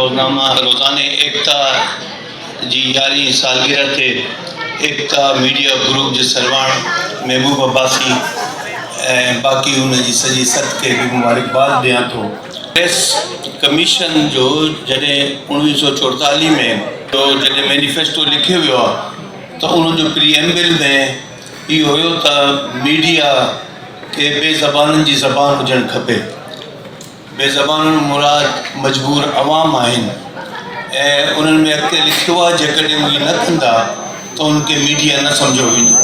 रोज़ाने एकता जी 11वीं सालगिरह ते एकता मीडिया ग्रुप जे सरवाण महबूब अब्बासी बाक़ी उनजी सॼी सत खे बि मुबारकबाद ॾियां थो। प्रेस कमीशन जो जॾहिं 1944 में तो जॾहिं मैनिफेस्टो लिखियो वियो आहे त उनजो प्रीएम्बल में इहो हुयो त मीडिया खे बेज़बाननि जी ज़बान हुजणु खपे। बेज़बान मुराद मजबूर अवाम आहिनि ऐं उन्हनि में अॻिते लिखियो आहे जेकॾहिं उहे न कंदा त उनखे मीडिया न सम्झो वेंदो।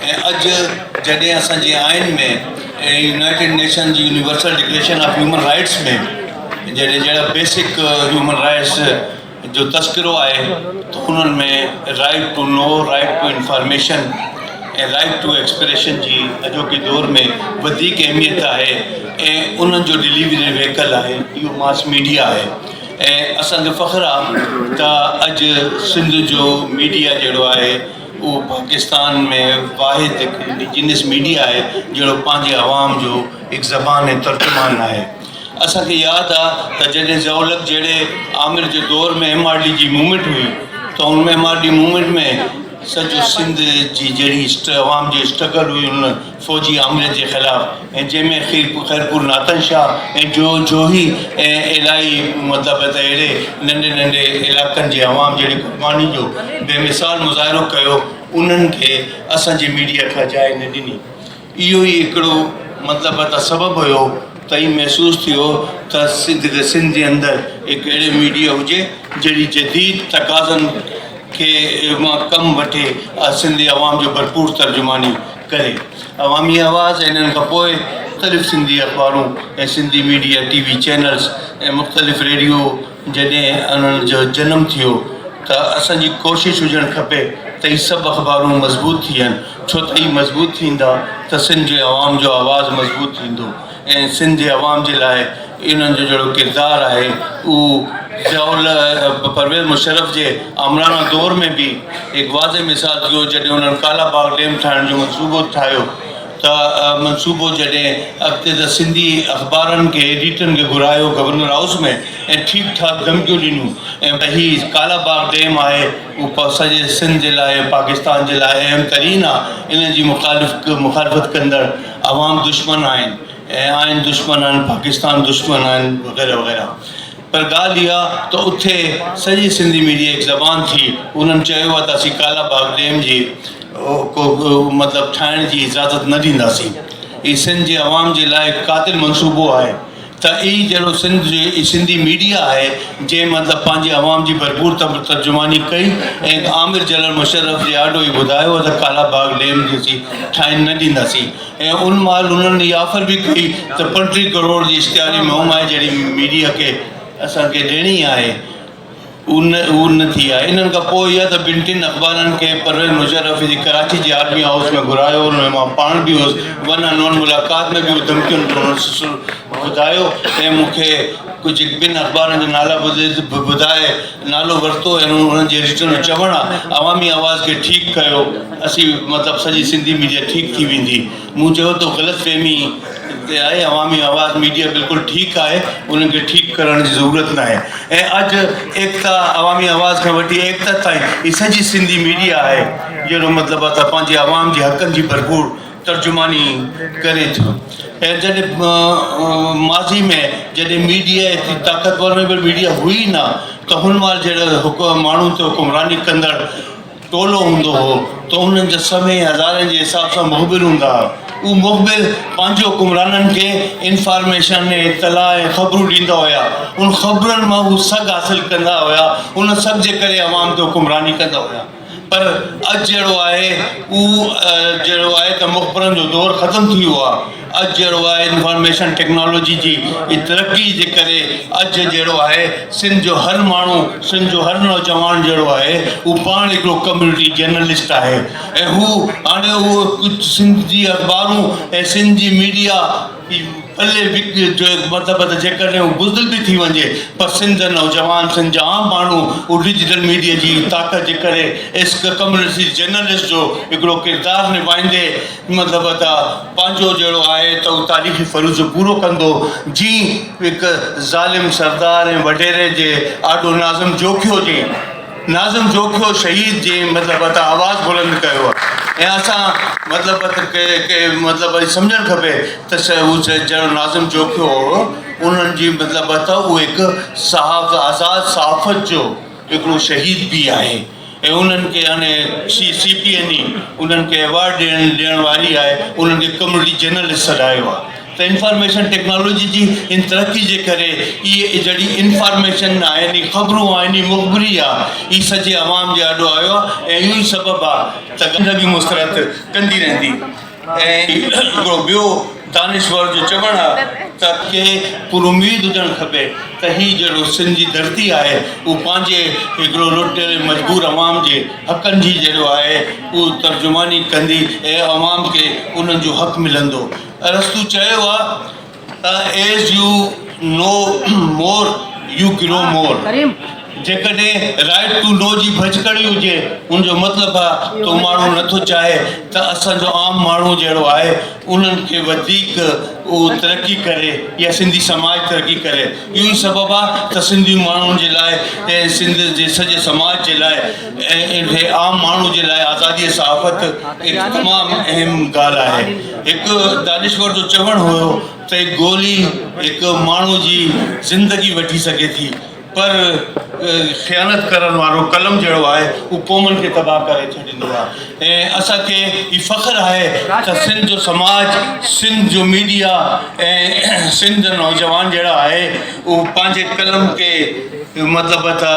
ऐं अॼु जॾहिं असांजे आइन में यूनाइटेड नेशन जी universal declaration of human rights में जॾहिं जहिड़ा बेसिक ह्यूमन राइट्स जो तस्करो आहे त उन्हनि में right to know, right to information ऐं राइट टू एक्सप्रेशन जी अॼोके दौर में वधीक अहमियत आहे ऐं उन्हनि जो डिलीवरी व्हीकल आहे इहो मास मीडिया आहे। ऐं असांखे फ़ख्रु आहे त अॼु सिंध जो मीडिया जहिड़ो आहे उहो पाकिस्तान में वाहिद हिकु इंडिजिनियस मीडिया आहे जहिड़ो पंहिंजे आवाम जो हिकु ज़बान ऐं तर्जुमान आहे। असांखे यादि आहे त जॾहिं ज़ौलक जहिड़े आमिर जे दौर में MRD जी मूवमेंट हुई त हुन MRD मूवमेंट में सॼो सिंध जी जहिड़ी अवाम जी स्ट्रगल हुई उन फ़ौजी आमिर जे ख़िलाफ़ु ऐं जंहिंमें ख़ैरपुर नातन शाह ऐं जोही ऐं इलाही मतिलबु त अहिड़े नंढे नंढे इलाइक़नि जे अवाम जहिड़ी क़ुर्बानी जो बेमिसाल मुज़ाहिरो कयो, उन्हनि खे असांजे मीडिया खां जाइ न ॾिनी। इहो ई हिकिड़ो मतिलबु त सबबु हुयो त ई महसूसु थियो त सिंध जे अंदरि हिकु अहिड़े मीडिया हुजे जहिड़ी जदीद तक़ाज़नि खे मां कमु वठे सिंधी अवाम जो भरपूर तर्जुमानी करे। अवामी आवाज़ ऐं इन्हनि खां पोइ मुख़्तलिफ़ सिंधी अख़बारूं ऐं सिंधी मीडिया TV चैनल्स ऐं मुख़्तलिफ़ रेडियो जॾहिं उन्हनि जो जनमु थियो त असांजी कोशिशि हुजणु खपे त ही सभु अख़बारूं मज़बूत थियनि, छो त ही मज़बूत थींदा त सिंध जे अवाम जो आवाज़ु मज़बूत थींदो ऐं सिंध जे अवाम जे लाइ इन्हनि जो जहिड़ो किरदारु आहे उहो परवेज़ मुशर्रफ जे आमराना दौर में भी एक वाज़े मिसाल थियो जॾहिं उन्हनि काला बाग डैम ठाहिण जो मनसूबो ठाहियो त मनसूबो जॾहिं अॻिते त सिंधी अख़बारनि खे एडिटरनि खे घुरायो गवर्नर हाउस में ऐं ठीकु ठाक धमकियूं ॾिनियूं ऐं भई हीउ काला बाग डैम आहे उहो सॼे सिंध जे लाइ पाकिस्तान जे लाइ अहम तरीन आहे, इन जी मुखालिफ़त कंदड़ अवाम दुश्मन आहिनि ऐं आहिनि दुश्मन आहिनि पाकिस्तान दुश्मन आहिनि वग़ैरह वग़ैरह। पर ॻाल्हि इहा त उते सॼी सिंधी मीडिया हिकु ज़बान थी उन्हनि चयो आहे त असीं काला बाग डैम जी मतिलबु ठाहिण जी इजाज़त न ॾींदासीं। हीउ सिंध जे अवाम जे लाइ क़ातिल मनसूबो आहे त ई जहिड़ो सिंधी मीडिया आहे जंहिं मतिलबु पंहिंजे अवाम जी भरपूर तर्जुमानी कई ऐं आमिर जनरल मुशर्रफ जे आॾो ई ॿुधायो त काला बाग डैम जी असीं ठाहिण न ॾींदासीं ऐं उन महिल उन्हनि इहा ऑफर बि कई त 35 करोड़ जी इश्तिहारी मुहिम आहे जहिड़ी मीडिया खे असांखे ॾियणी आहे उहा न थी आहे। इन्हनि खां पोइ इहा त ॿिनि टिनि अख़बारनि खे परवेज़ मुशर्रफ जी कराची जे आर्मी हाउस में घुरायो, हुन में मां पाण बि हुउसि, वन ऑन वन मुलाक़ात में बि उहे धमकियुनि ॿुधायो ऐं मूंखे कुझु ॿिनि अख़बारनि जा नाला ॿुधाए नालो वरितो ऐं उन्हनि जे एडिटर जो चवणु आहे अवामी आवाज़ खे ठीकु कयो, असीं मतिलबु सॼी सिंधी मीडिया ठीकु थी वेंदी। मूं चयो त ग़लतफ़हमी ते आहे, अवामी आवाज़ मीडिया बिल्कुलु ठीकु आहे, उन्हनि खे ठीकु करण जी ज़रूरत न आहे। ऐं अॼु एकता अवामी आवाज़ खां वठी एकता ताईं ही सॼी सिंधी मीडिया आहे जहिड़ो मतिलबु आहे त पंहिंजे अवाम जे हक़नि जी भरपूर तर्जुमानी करे थो। ऐं जॾहिं माज़ी में जॾहिं मीडिया एतिरी ताक़तवर में बि मीडिया हुई न त हुन महिल जहिड़ो माण्हुनि ते हुकुमरानी कंदड़ टोलो हूंदो हो त उन्हनि जा समय हज़ारनि जे हिसाब सां मुख़बिर हूंदा हुआ। उहे मुख़बिर पंहिंजे हुकुमराननि खे इंफॉर्मेशन ऐं इतला ऐं ख़बरूं ॾींदा हुया, उन ख़बरुनि मां उहे सघ हासिलु कंदा हुया, उन सघ जे करे अवाम ते हुकुमरानी कंदा हुया। पर अॼु जहिड़ो आहे उहो जहिड़ो आहे त मुख़बिरनि जो दौरु ख़तमु थी वियो आहे। अॼु जहिड़ो आहे इंफॉर्मेशन टेक्नोलॉजी जी तरक़ी जे करे अॼु जहिड़ो आहे सिंध जो हर माण्हू, सिंध जो हर नौजवान जहिड़ो आहे उहो पाण हिकिड़ो कम्यूनिटी जर्नलिस्ट आहे ऐं हू हाणे उहो कुझु सिंध जी अख़बारूं ऐं सिंध जी मीडिया पल्ले जो मतिलबु जेकॾहिं हू बुज़दिल बि थी वञे पर सिंध नौजवान सिंध जा आम माण्हू उहो डिजिटल मीडिया जी ताक़त जे करे इश्क कम्युनिटी जर्नलिस्ट जो हिकिड़ो किरदारु निभाईंदे मतिलबु त पंहिंजो जहिड़ो आहे त उहो तारीख़ी फ़र्ज़ पूरो कंदो जीअं हिकु ज़ालिम सरदार ऐं वॾेरे जे आॾो नाज़िम जोखियो शहीद जे मतिलबु त आवाज़ु बुलंद कयो आहे ऐं असां मतिलबु मतिलबु सम्झणु खपे त हू जहिड़ो नाज़िम जोखियो हो उन्हनि जी मतिलबु त उहो हिकु आज़ादु सहाफ़त जो हिकिड़ो शहीद बि आहे ऐं उन्हनि खे हाणे CPNE उन्हनि खे अवॉर्ड ॾियण वारी आहे उन्हनि खे कम्युनिटी जर्नलिस्ट सॾायो आहे त इंफॉर्मेशन टेक्नोलॉजी जी इन तरक़ी जे करे इहे जहिड़ी इंफॉर्मेशन आहिनि ख़बरूं आहिनि मुख़बिरी आहे ही सॼे अवाम जे आॾो आयो आहे ऐं इहो ई सबबु आहे त ज़िंदगी मुस्तरद कंदी रहंदी ऐं हिकिड़ो ॿियो दानिश्वर जो चवणु आहे त के पुरुमीद हुजणु खपे त हीउ जहिड़ो सिंध जी धरती आहे उहो पंहिंजे हिकिड़ो लुटियल मजबूर अवाम जे हक़नि जी जहिड़ो आहे उहो तर्जुमानी कंदी ऐं अवाम खे उन्हनि जो हक़ु मिलंदो अरस्तु चयो आहे त as you know more you grow more जेकॾहिं राइट टू नो जी भजकड़ी हुजे उनजो मतिलबु आहे त माण्हू नथो चाहे त असांजो आम माण्हू जहिड़ो आहे उन्हनि खे वधीक उहो तरक़ी करे या सिंधी समाज तरक़ी करे इहो ई सबबु आहे त सिंधी माण्हुनि जे लाइ ऐं सिंध जे सॼे समाज जे लाइ ऐं आम माण्हू जे लाइ आज़ादी सहाफ़त हिकु तमामु अहम ॻाल्हि आहे हिकु दानिश्वर जो चवणु हुयो त हिकु गोली हिकु माण्हू जी ज़िंदगी वठी सघे थी पर ख़यानत करण वारो कलम जहिड़ो आहे उहो क़ौमनि खे तबाह करे छॾींदो आहे ऐं असांखे ही फ़ख़्रु आहे त सिंध जो समाज सिंध जो मीडिया ऐं सिंध नौजवान जहिड़ा आहे उहो पंहिंजे कलम खे मतिलबु त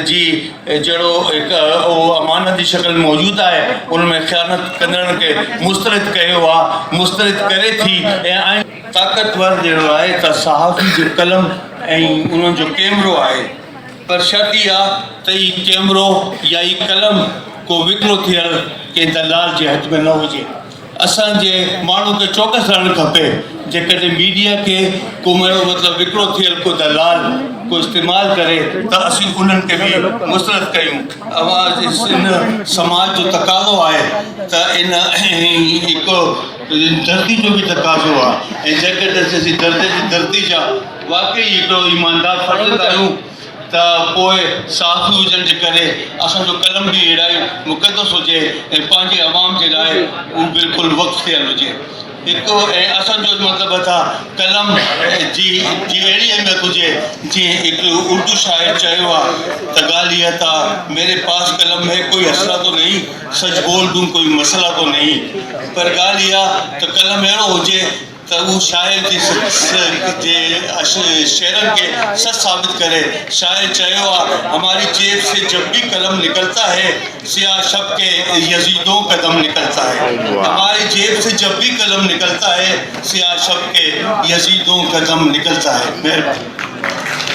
जी जहिड़ो हिकु उहो अमानत जी शक्ल मौजूदु आहे उन में ख़यानत कंदड़नि खे मुस्तरद कयो आहे मुस्तरद करे थी ऐं ताक़तवर जहिड़ो आहे त सहाफ़ी जो कलम ऐं उन्हनि जो कैमरो आहे पर शर्त इहा त हीउ कैमरो या हीउ कलम को विकिरो थियल कंहिं दलाल जे हथ में न हुजे असांजे माण्हू खे चौकस रहणु खपे जेकॾहिं मीडिया खे को मतिलबु विकिरो थियल को दलाल को इस्तेमालु करे त असीं उन्हनि खे बि मुस्तरद कयूं इन समाज जो तक़ाज़ो आहे त इन हिकु धरती जो बि तक़ाज़ो आहे ऐं जेकॾहिं असीं धरती जा वाक़ई हिकिड़ो ईमानदार फ़र्ज़ आहियूं त पोइ साफ़ी हुजण जे करे असांजो कलम बि अहिड़ा मुक़दस हुजे ऐं पंहिंजे अवाम जे लाइ उहो बिल्कुलु वक़्तु थियल हुजे हिकु ऐं असांजो मतिलबु त कलम जी अहिड़ी अहमियत हुजे जीअं हिकिड़ो उर्दू शाइर चयो आहे त ॻाल्हि इहा त मेरे पास कलम है कोई असला तो नहीं सच बोल दूं कोई मसला तो नहीं पर ॻाल्हि इहा त कलम अहिड़ो हुजे त उहो शाइर जे शेरनि खे सच साबित करे शाइर चयो आहे हमारी जेब से जब भी कलम निकलता है सियाह शब के यजीदों कदम निकलता है हमारी जेब से जब भी कलम निकलता है सियाह शब के यजीदों कदम निकलता है।